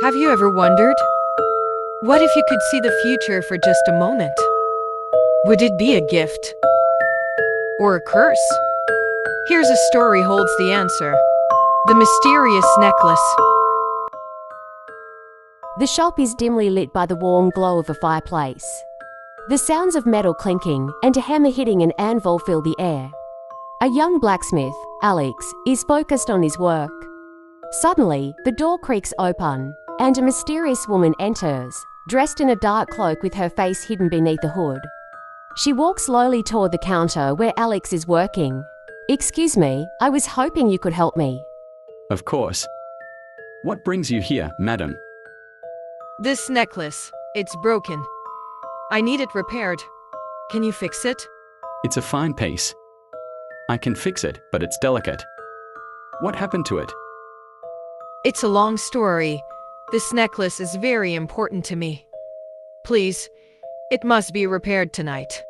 Have you ever wondered? What if you could see the future for just a moment? Would it be a gift? Or a curse? Here's a story holds the answer. The Mysterious Necklace. The shop is dimly lit by the warm glow of a fireplace. The sounds of metal clinking and a hammer hitting an anvil fill the air. A young blacksmith, Alex, is focused on his work. Suddenly, the door creaks open, and a mysterious woman enters, dressed in a dark cloak with her face hidden beneath the hood. She walks slowly toward the counter where Alex is working. "Excuse me, I was hoping you could help me." Of course. What brings you here, madam? This necklace, it's broken. I need it repaired. Can you fix it? It's a fine piece. I can fix it, but it's delicate. What happened to it? It's a long story. This necklace is very important to me. Please, it must be repaired tonight.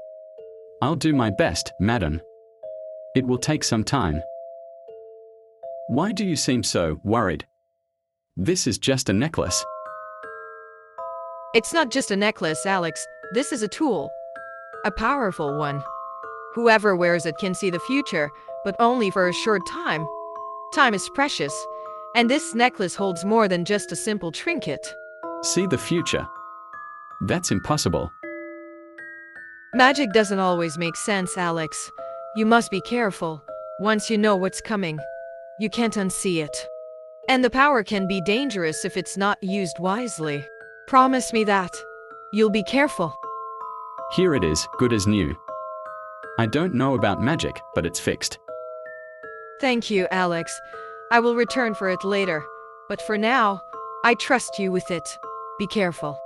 I'll do my best, madam. It will take some time. Why do you seem so worried? This is just a necklace. It's not just a necklace, Alex. This is a tool. A powerful one. Whoever wears it can see the future, but only for a short time. Time is precious, and this necklace holds more than just a simple trinket. See the future. That's impossible. Magic doesn't always make sense, Alex. You must be careful. Once you know what's coming, you can't unsee it. And the power can be dangerous if it's not used wisely. Promise me that. You'll be careful. Here it is, good as new. I don't know about magic, but it's fixed. Thank you, Alex. I will return for it later. But for now, I trust you with it. Be careful.